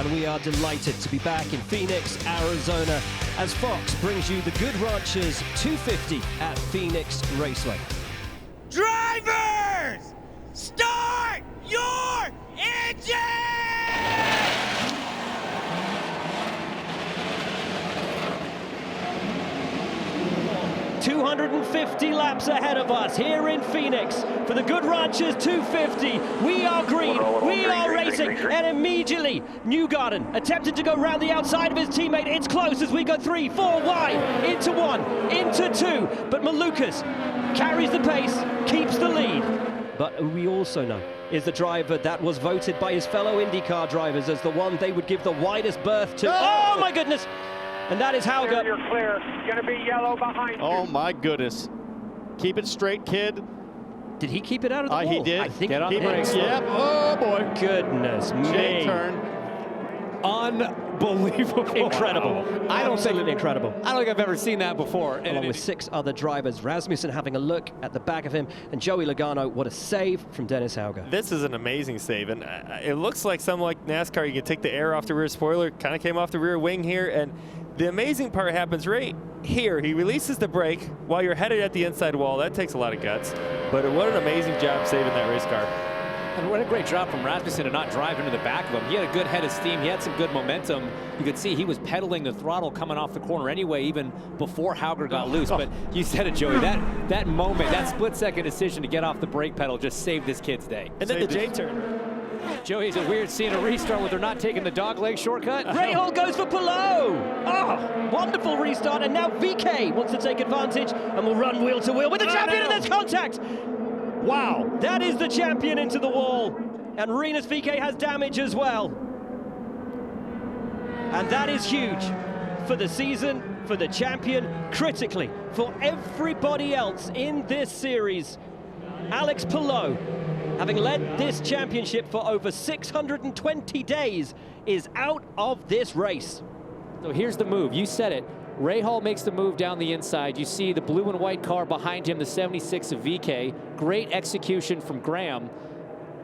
and we are delighted to be back in Phoenix, Arizona, as Fox brings you the Good Ranchers 250 at Phoenix Raceway. Drivers, start your engine! 250 laps ahead of us here in Phoenix for the Good Ranchers 250. We are green, we are racing, and immediately Newgarden attempted to go round the outside of his teammate. It's close as we go 3, 4 wide, into 1, into 2, but Malukas carries the pace, keeps the lead. But we also know is the driver that was voted by his fellow IndyCar drivers as the one they would give the widest berth to. Oh my goodness! And that is Hauger. You're clear. Gonna be yellow behind you. Oh my goodness. Keep it straight, kid. Did he keep it out of the wall? He did. I think Get on the brakes. Yep. Oh boy. Goodness me. Turn. Unbelievable. Incredible. I don't think incredible. I don't think I've ever seen that before. Along with 6 other drivers, Rasmussen having a look at the back of him, and Joey Logano, what a save from Dennis Hauger. This is an amazing save, and it looks like something like NASCAR. You can take the air off the rear spoiler, kind of came off the rear wing here, and the amazing part happens right here. He releases the brake while you're headed at the inside wall. That takes a lot of guts, but what an amazing job saving that race car. And what a great job from Rasmussen to not drive into the back of him. He had a good head of steam. He had some good momentum. You could see he was pedaling the throttle coming off the corner anyway, even before Hauger got loose. But you said it, Joey, that moment, that split-second decision to get off the brake pedal just saved this kid's day. And then the J-turn. Joey, it's a weird seeing a restart where they're not taking the dog leg shortcut. Rahal goes for Palou. Oh, wonderful restart. And now VK wants to take advantage and will run wheel to wheel with the champion, and there's contact. Wow, that is the champion into the wall. And Rinus VK has damage as well. And that is huge for the season, for the champion, critically for everybody else in this series. Alex Palou, having led this championship for over 620 days, is out of this race. So here's the move. You said it. Rahal makes the move down the inside. You see the blue and white car behind him, the 76 of VK. Great execution from Graham.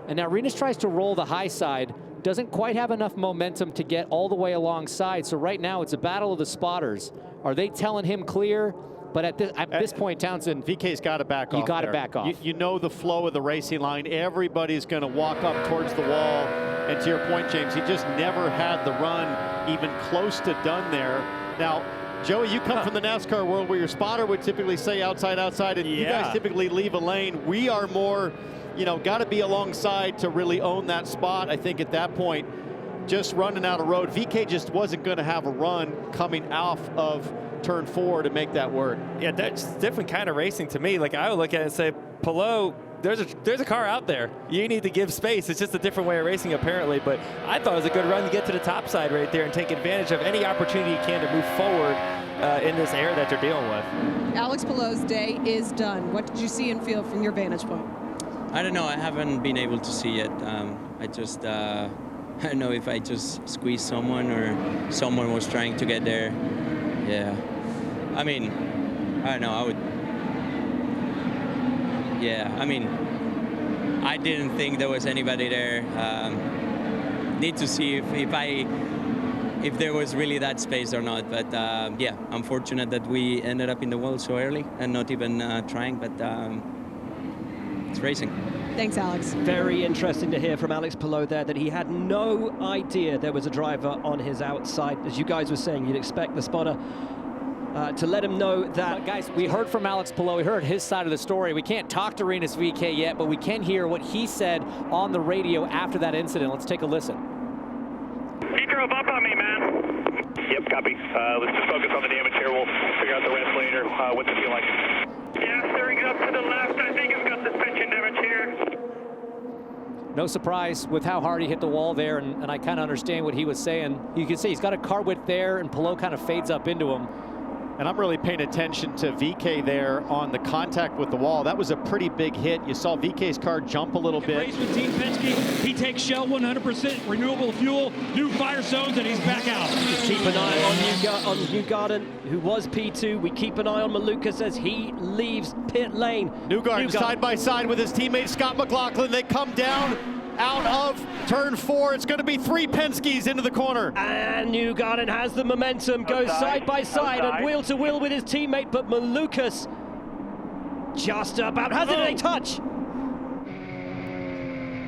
And now Rinus tries to roll the high side. Doesn't quite have enough momentum to get all the way alongside. So right now it's a battle of the spotters. Are they telling him clear? But at this point, Townsend, VK's got to back off. You got to back off. You know the flow of the racing line. Everybody's going to walk up towards the wall. And to your point, James, he just never had the run even close to done there. Now, Joey, you come from the NASCAR world where your spotter would typically say outside, outside, and you guys typically leave a lane. We are more, you know, got to be alongside to really own that spot. I think at that point, just running out of road, VK just wasn't going to have a run coming off of turn 4 to make that work. Yeah, that's different kind of racing to me. Like, I would look at it and say, Palou, there's a car out there. You need to give space. It's just a different way of racing, apparently. But I thought it was a good run to get to the top side right there and take advantage of any opportunity you can to move forward in this air that they're dealing with. Alex Palou's day is done. What did you see and feel from your vantage point? I don't know. I haven't been able to see it. I just, I don't know if I just squeezed someone or someone was trying to get there. Yeah. I mean, I don't know. I would. Yeah, I mean, I didn't think there was anybody there. Need to see if there was really that space or not. But yeah, I'm fortunate that we ended up in the wall so early and not even trying. But it's racing. Thanks, Alex. Very interesting to hear from Alex Palou there that he had no idea there was a driver on his outside. As you guys were saying, you'd expect the spotter to let him know that. Guys, we heard from Alex Palou. We heard his side of the story. We can't talk to Rinus VK yet, but we can hear what he said on the radio after that incident. Let's take a listen. He drove up on me, man. Yep, copy. Let's just focus on the damage here. We'll figure out the rest later. What's it feel like? Yeah, steering up to the left. I think it's got suspension damage here. No surprise with how hard he hit the wall there, and I kind of understand what he was saying. You can see he's got a car width there, and Palou kind of fades up into him. And I'm really paying attention to VK there on the contact with the wall. That was a pretty big hit. You saw VK's car jump a little bit. Race with Team Penske. He takes Shell 100% renewable fuel, new fire zones, and he's back out. Keep an eye on Newgarden, who was P2. We keep an eye on Malukas as he leaves pit lane. Newgarden side by side with his teammate Scott McLaughlin. They come down. out of turn 4. It's going to be 3 Penskes into the corner. And Newgarden has the momentum, goes side by side and wheel to wheel with his teammate, but Malukas just about has it in a touch.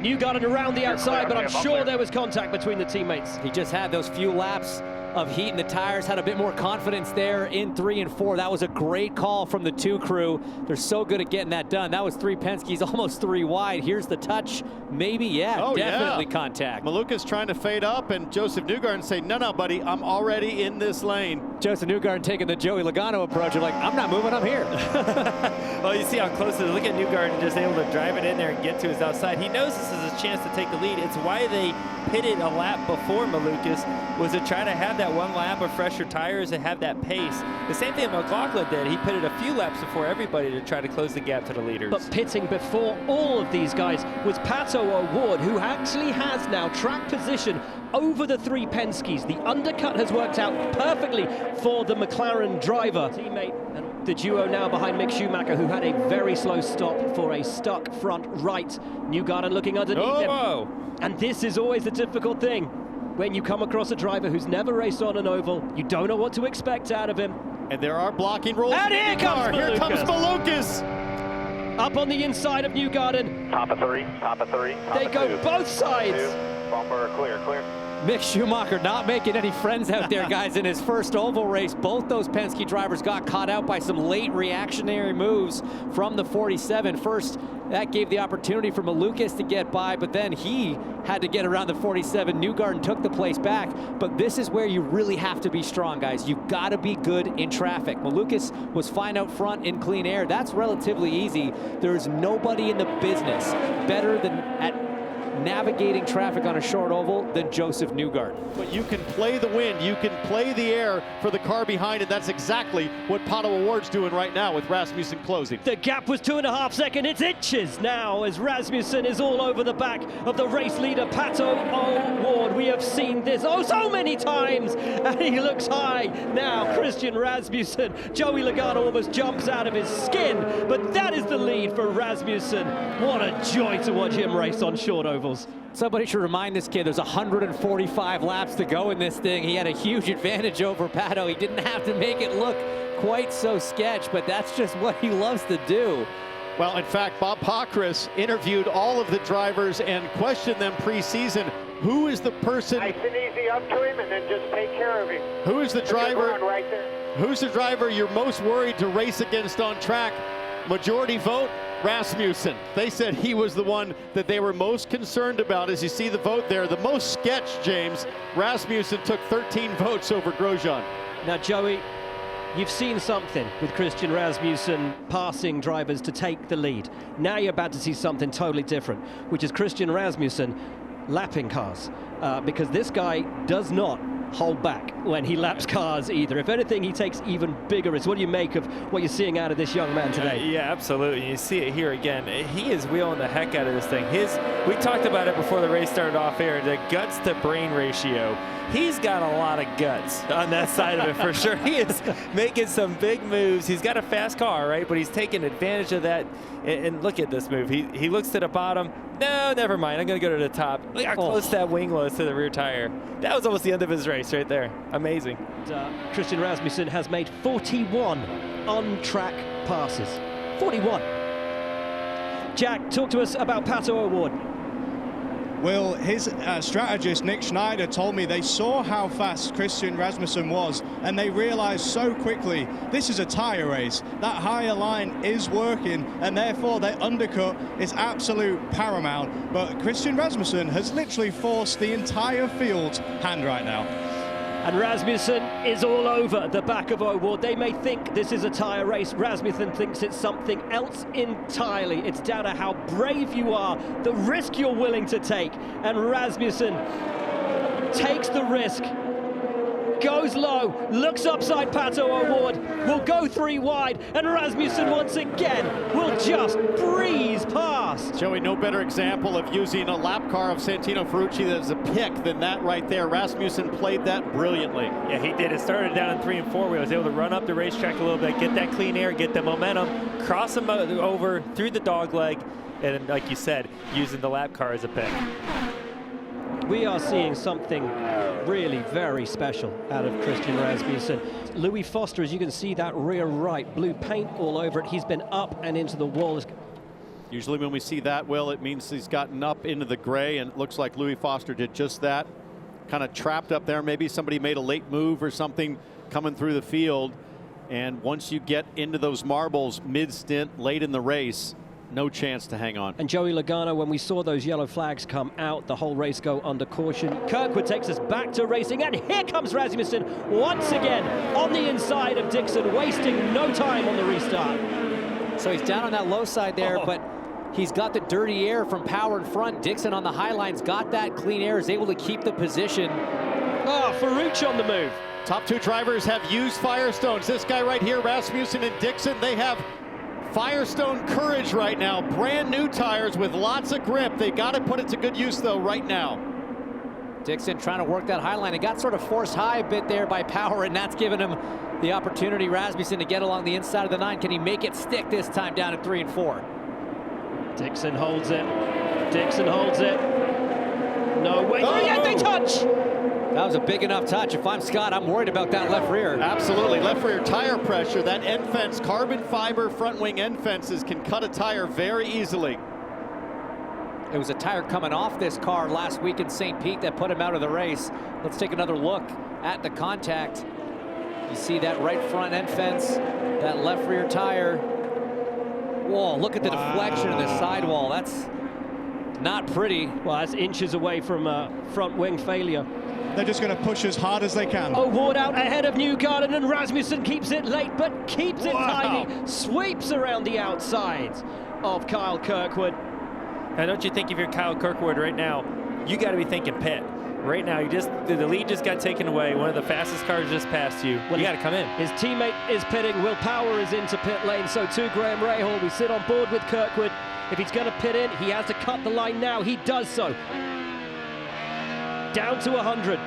Newgarden around the outside, but I'm sure there was contact between the teammates. He just had those few laps of heat in the tires, had a bit more confidence there in 3 and 4. That was a great call from the 2 crew. They're so good at getting that done. That was 3 Penske's, almost 3 wide. Here's the touch. Maybe, yeah, definitely contact. Malukas trying to fade up, and Joseph Newgarden saying, no, buddy, I'm already in this lane. Joseph Newgarden taking the Joey Logano approach. You're like, I'm not moving, I'm here. Well, you see how close it is. Look at Newgarden just able to drive it in there and get to his outside. He knows this is a chance to take the lead. It's why they pitted a lap before Malukas, was to try to have that 1 lap of fresher tires and have that pace. The same thing McLaughlin did. He pitted a few laps before everybody to try to close the gap to the leaders. But pitting before all of these guys was Pato O'Ward, who actually has now track position over the 3 Penskes. The undercut has worked out perfectly for the McLaren driver. Teammate and the duo now behind Mick Schumacher, who had a very slow stop for a stuck front right. Newgarden looking underneath him. And this is always the difficult thing. When you come across a driver who's never raced on an oval, you don't know what to expect out of him. And there are blocking rules. And here comes Here comes Malukas. Up on the inside of Newgarden. Top of 3, top of 3. They go both sides. Bumper clear. Mick Schumacher not making any friends out there, guys, in his first oval race. Both those Penske drivers got caught out by some late reactionary moves from the 47. First, that gave the opportunity for Malukas to get by, but then he had to get around the 47. Newgarden took the place back, but this is where you really have to be strong, guys. You've got to be good in traffic. Malukas was fine out front in clean air. That's relatively easy. There's nobody in the business better than at navigating traffic on a short oval than Joseph Newgarden. But you can play the wind, you can play the air for the car behind, and that's exactly what Pato O'Ward's doing right now with Rasmussen closing. The gap was 2.5 seconds. It's inches now as Rasmussen is all over the back of the race leader, Pato O'Ward. We have seen this so many times, and he looks high now. Christian Rasmussen. Joey Logano almost jumps out of his skin, but that is the lead for Rasmussen. What a joy to watch him race on short ovals. Somebody should remind this kid there's 145 laps to go in this thing. He had a huge advantage over Pato. He didn't have to make it look quite so sketch, but that's just what he loves to do. Well, in fact, Bob Pockris interviewed all of the drivers and questioned them pre-season. Who is the person? Nice and easy up to him and then just take care of him. Who is the driver? Right there. Who's the driver you're most worried to race against on track? Majority vote, Rasmussen. They said he was the one that they were most concerned about. As you see the vote there, the most sketch, James, Rasmussen took 13 votes over Grosjean. Now, Joey, you've seen something with Christian Rasmussen passing drivers to take the lead. Now you're about to see something totally different, which is Christian Rasmussen lapping cars, because this guy does not hold back when he laps cars either. If anything, he takes even bigger risks. What do you make of what you're seeing out of this young man today? Yeah, absolutely. You see it here again. He is wheeling the heck out of this thing. We talked about it before the race started off air, the guts to brain ratio. He's got a lot of guts on that side of it for sure. He is making some big moves. He's got a fast car, right? But he's taking advantage of that. And look at this move. He looks to the bottom. No, never mind. I'm going to go to the top. Look how close that wing was to the rear tire. That was almost the end of his race right there. Amazing. Christian Rasmussen has made 41 on-track passes. 41. Jack, talk to us about Pato O'Ward. Well, his strategist, Nick Schneider, told me they saw how fast Christian Rasmussen was, and they realized so quickly this is a tire race. That higher line is working, and therefore their undercut is absolute paramount. But Christian Rasmussen has literally forced the entire field's hand right now. And Rasmussen is all over the back of O'Ward. They may think this is a tire race. Rasmussen thinks it's something else entirely. It's down to how brave you are, the risk you're willing to take. And Rasmussen takes the risk, goes low, looks upside Pato O'Ward, will go 3 wide, and Rasmussen once again will just breeze past. Joey, no better example of using a lap car of Santino Ferrucci as a pick than that right there. Rasmussen played that brilliantly. Yeah, he did. It started down in 3 and 4 where he was able to run up the racetrack a little bit, get that clean air, get the momentum, cross him over through the dog leg, and like you said, using the lap car as a pick. We are seeing something really very special out of Christian Rasmussen. Louis Foster, as you can see, that rear right, blue paint all over it. He's been up and into the wall. Usually when we see that, Will, it means he's gotten up into the gray, and it looks like Louis Foster did just that. Kind of trapped up there. Maybe somebody made a late move or something coming through the field. And once you get into those marbles mid-stint, late in the race, no chance to hang on. And Joey Logano, when we saw those yellow flags come out, the whole race go under caution. Kirkwood takes us back to racing, and here comes Rasmussen once again on the inside of Dixon, wasting no time on the restart. So he's down on that low side there, but he's got the dirty air from Power in front. Dixon on the high lines got that clean air, is able to keep the position. Oh, Ferrucci on the move. Top two drivers have used Firestones. This guy right here, Rasmussen and Dixon, they have Firestone courage right now. Brand new tires with lots of grip. They got to put it to good use though right now. Dixon trying to work that high line. It got sort of forced high a bit there by Power, and that's given him the opportunity, Rasmussen, to get along the inside of the 9. Can he make it stick this time down at 3 and 4? Dixon holds it. Dixon holds it. No way. Oh, yeah, they touch! That was a big enough touch. If I'm Scott, I'm worried about that left rear. Absolutely. Left rear tire pressure. That end fence, carbon fiber front wing end fences can cut a tire very easily. It was a tire coming off this car last week in St. Pete that put him out of the race. Let's take another look at the contact. You see that right front end fence, that left rear tire. Whoa, look at the deflection in the sidewall. That's not pretty. Well, that's inches away from front wing failure. They're just going to push as hard as they can. Oh, Ward out ahead of Newgarden, and Rasmussen keeps it late, but keeps it tiny. Sweeps around the outsides of Kyle Kirkwood. Now, don't you think if you're Kyle Kirkwood right now, you got to be thinking pit. Right now, the lead just got taken away. One of the fastest cars just passed you. Well, you got to come in. His teammate is pitting. Will Power is into pit lane. So too Graham Rahal. We sit on board with Kirkwood. If he's going to pit in, he has to cut the line now. He does so. Down to 100.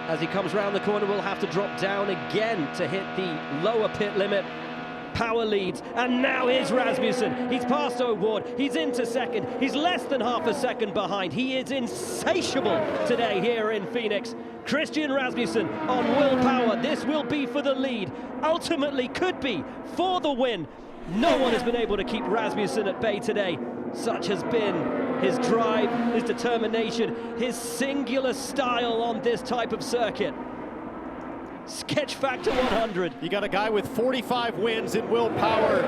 As he comes round the corner, we'll have to drop down again to hit the lower pit limit. Power leads, and now here's Rasmussen. He's passed O'Ward. He's into second. He's less than half a second behind. He is insatiable today here in Phoenix. Christian Rasmussen on Will Power. This will be for the lead. Ultimately could be for the win. No one has been able to keep Rasmussen at bay today. Such has been his drive, his determination, his singular style on this type of circuit. Sketch factor 100. You got a guy with 45 wins in Will Power.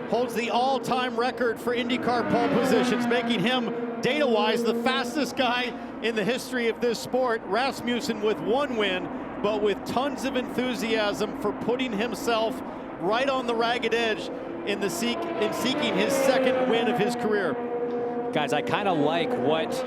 Holds the all-time record for IndyCar pole positions, making him, data-wise, the fastest guy in the history of this sport. Rasmussen with 1 win, but with tons of enthusiasm for putting himself right on the ragged edge in seeking his 2nd win of his career. Guys, I kind of like what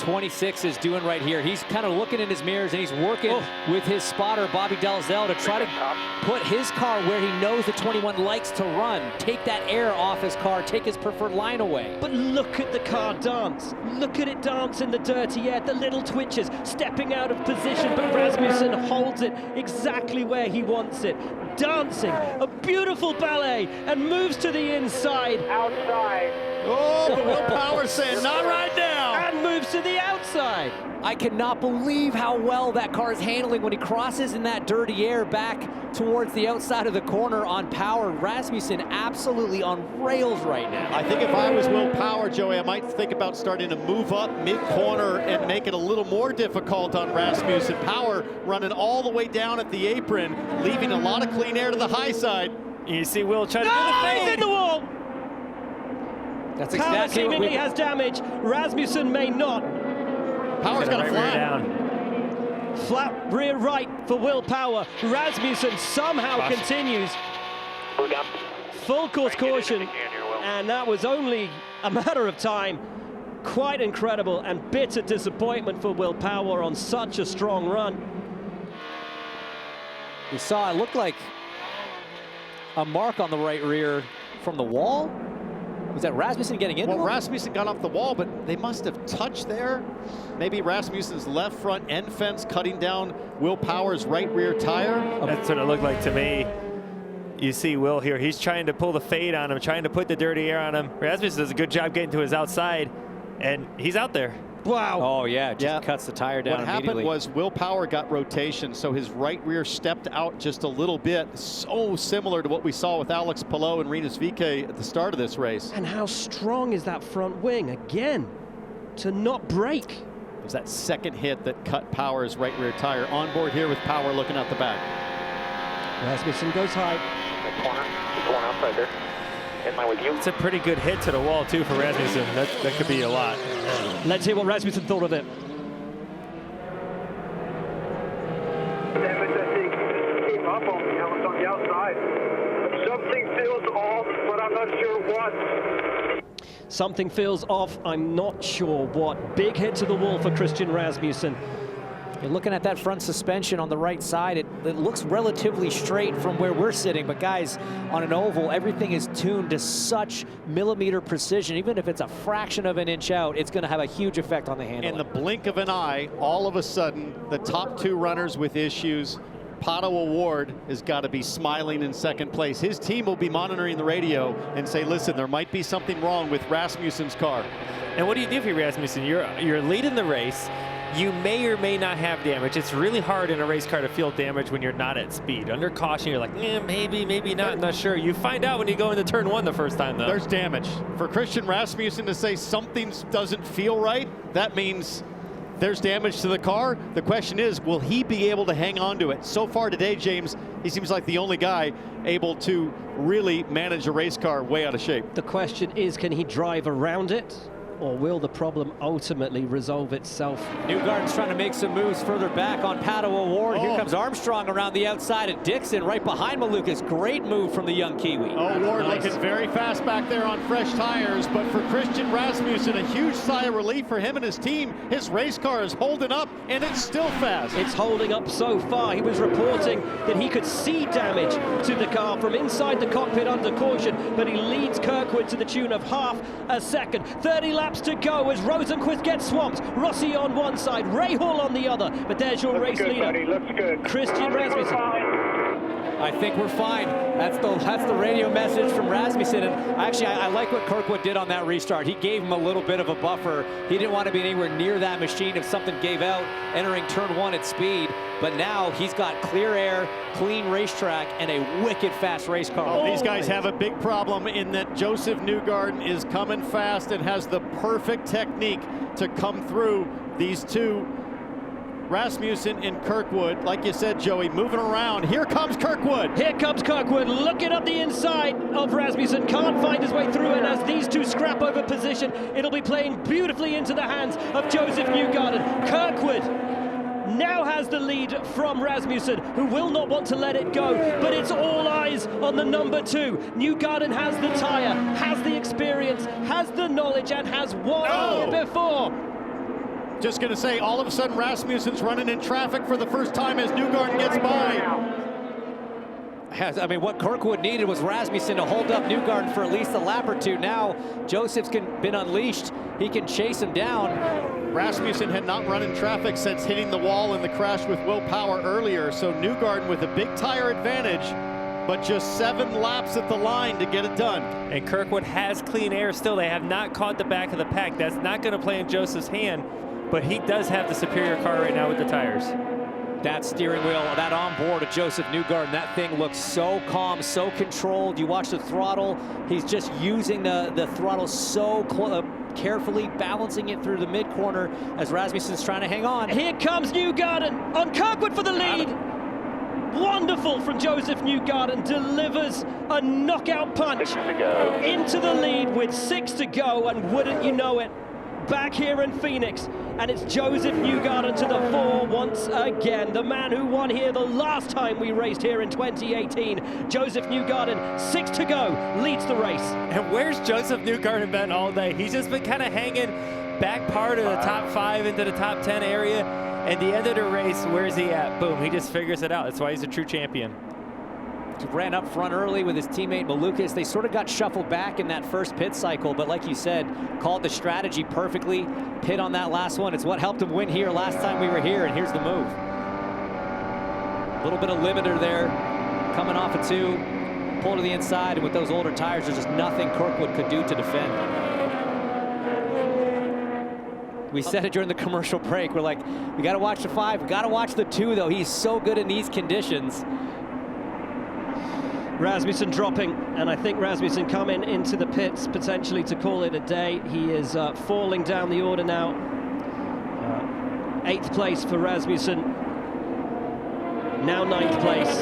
26 is doing right here. He's kind of looking in his mirrors, and he's working with his spotter, Bobby Dalzell, to try to put his car where he knows the 21 likes to run. Take that air off his car, take his preferred line away. But look at the car dance. Look at it dance in the dirty air, the little twitches, stepping out of position, but Rasmussen holds it exactly where he wants it. Dancing, a beautiful ballet, and moves to the inside. Outside. Oh, but Will Power saying, not right now. And moves to the outside. I cannot believe how well that car is handling when he crosses in that dirty air back towards the outside of the corner on Power. Rasmussen absolutely on rails right now. I think if I was Will Power, Joey, I might think about starting to move up mid-corner and make it a little more difficult on Rasmussen. Power running all the way down at the apron, leaving a lot of clean air to the high side. You see Will trying to do the fade. He's in the wall. That's Power exactly seemingly what has damage. Rasmussen may not. Power's got to fly down. Flat rear right for Will Power. Rasmussen somehow continues. Full course caution, and that was only a matter of time. Quite incredible and bitter disappointment for Will Power on such a strong run. We saw it looked like a mark on the right rear from the wall. Was that Rasmussen getting in? Well, Rasmussen got off the wall, but they must have touched there. Maybe Rasmussen's left front end fence cutting down Will Power's right rear tire. That's what it looked like to me. you see Will here. He's trying to pull the fade on him, trying to put the dirty air on him. Rasmussen does a good job getting to his outside, and he's out there. Wow. Oh, yeah, just cuts the tire down immediately. What happened was Will Power got rotation, so his right rear stepped out just a little bit. So similar to what we saw with Alex Palou and Rinus VeeKay at the start of this race. And how strong is that front wing, again, to not break? It was that second hit that cut Power's right rear tire. On board here with Power looking at the back. Rasmussen goes high. That corner, there's one outside there. In line with you. It's a pretty good hit to the wall, too, for Rasmussen. That could be a lot. Let's hear what Rasmussen thought of it. Damage, I think, came up on me. I was on the outside. Something feels off, but I'm not sure what. Something feels off, I'm not sure what. Big hit to the wall for Christian Rasmussen. You're looking at that front suspension on the right side. It looks relatively straight from where we're sitting, but guys, on an oval, everything is tuned to such millimeter precision. Even if it's a fraction of an inch out, it's going to have a huge effect on the handling. In the blink of an eye, all of a sudden, the top two runners with issues, Pato O'Ward has got to be smiling in second place. His team will be monitoring the radio and say, listen, there might be something wrong with Rasmussen's car. And what do you do for Rasmussen? You're leading the race. You may or may not have damage. It's really hard in a race car to feel damage when you're not at speed. Under caution, you're like, maybe not sure. You find out when you go into turn one the first time, though. There's damage. For Christian Rasmussen to say something doesn't feel right, that means there's damage to the car. The question is, will he be able to hang on to it? So far today, James, he seems like the only guy able to really manage a race car way out of shape. The question is, can he drive around it? Or will the problem ultimately resolve itself? Newgarden's trying to make some moves further back on Pato O'Ward. Here comes Armstrong around the outside of Dixon, right behind Malukas. Great move from the young Kiwi. O'Ward looking very fast back there on fresh tires, but for Christian Rasmussen, a huge sigh of relief for him and his team. His race car is holding up, and it's still fast. It's holding up so far. He was reporting that he could see damage to the car from inside the cockpit under caution, but he leads Kirkwood to the tune of half a second. 30 laps to go as Rosenquist gets swamped. Rossi on one side, Rahal on the other. But there's your race leader. Buddy. Looks good. Christian Rasmussen. I think we're fine. That's the radio message from Rasmussen. And actually, I like what Kirkwood did on that restart. He gave him a little bit of a buffer. He didn't want to be anywhere near that machine if something gave out entering turn one at speed. But now he's got clear air, clean racetrack, and a wicked fast race car. These guys have a big problem in that Joseph Newgarden is coming fast and has the perfect technique to come through these two. Rasmussen and Kirkwood, like you said, Joey, moving around. Here comes Kirkwood. Here comes Kirkwood, looking up the inside of Rasmussen. Can't find his way through, and as these two scrap over position, it'll be playing beautifully into the hands of Joseph Newgarden. Kirkwood now has the lead from Rasmussen, who will not want to let it go, but it's all eyes on the number two. Newgarden has the tire, has the experience, has the knowledge, and has won before. Just going to say, all of a sudden, Rasmussen's running in traffic for the first time as Newgarden gets by. I mean, what Kirkwood needed was Rasmussen to hold up Newgarden for at least a lap or two. Now, Joseph's been unleashed. He can chase him down. Rasmussen had not run in traffic since hitting the wall in the crash with Will Power earlier, so Newgarden with a big tire advantage, but just 7 laps at the line to get it done. And Kirkwood has clean air still. They have not caught the back of the pack. That's not going to play in Joseph's hand, but he does have the superior car right now with the tires. That steering wheel, that onboard of Joseph Newgarden, that thing looks so calm, so controlled. You watch the throttle, he's just using the throttle so carefully, balancing it through the mid-corner as Rasmussen's trying to hang on. Here comes Newgarden on Kirkwood for the lead. Wonderful from Joseph Newgarden, delivers a knockout punch into the lead with 6 to go, and wouldn't you know it, back here in Phoenix, and it's Joseph Newgarden to the fore once again. The man who won here the last time we raced here in 2018. Joseph Newgarden, 6 to go, leads the race. And where's Joseph Newgarden been all day? He's just been kind of hanging back part of the top 5 into the top 10 area. At the end of the race, where's he at? Boom, he just figures it out. That's why he's a true champion. He ran up front early with his teammate Malukas. They sort of got shuffled back in that first pit cycle, but like you said, called the strategy perfectly. Pit on that last one. It's what helped him win here last time we were here, and here's the move. A little bit of limiter there, coming off of 2. pull to the inside, and with those older tires, there's just nothing Kirkwood could do to defend. We said it during the commercial break. We're like, we got to watch the 5, we got to watch the 2, though. He's so good in these conditions. Rasmussen dropping, and I think Rasmussen coming into the pits potentially to call it a day. He is falling down the order now. 8th place for Rasmussen. Now 9th place.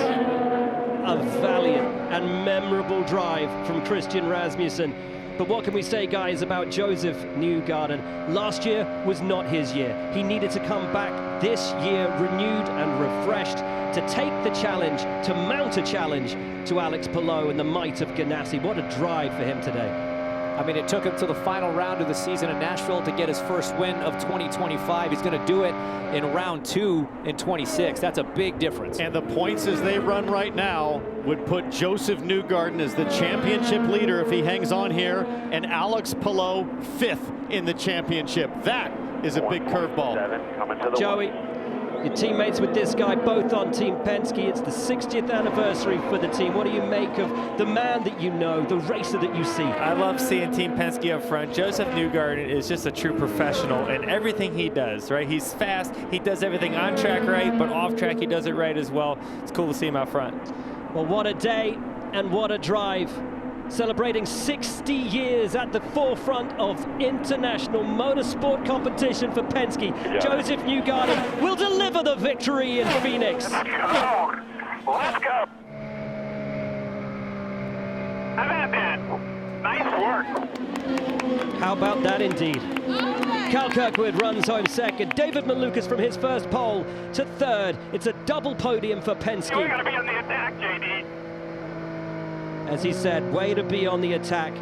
A valiant and memorable drive from Christian Rasmussen. But what can we say, guys, about Joseph Newgarden? Last year was not his year. He needed to come back this year renewed and refreshed to take the challenge, to mount a challenge to Alex Palou and the might of Ganassi. What a drive for him today. I mean, it took him to the final round of the season in Nashville to get his first win of 2025. He's going to do it in round 2 in 26. That's a big difference. And the points as they run right now would put Joseph Newgarden as the championship leader if he hangs on here, and Alex Palou 5th in the championship. That is a big curveball. Joey, your teammates with this guy, both on Team Penske. It's the 60th anniversary for the team. What do you make of the man that you know, the racer that you see? I love seeing Team Penske up front. Joseph Newgarden is just a true professional in everything he does, right? He's fast. He does everything on track right, but off track he does it right as well. It's cool to see him out front. Well, what a day and what a drive. Celebrating 60 years at the forefront of international motorsport competition for Penske. Joseph Newgarden will deliver the victory in Phoenix. Let's go. Let's go. How about that? Nice work. How about that indeed? Cal Kirkwood runs home second. David Malukas from his first pole to third. It's a double podium for Penske. We're going to be on the attack, JD. As he said, way to be on the attack.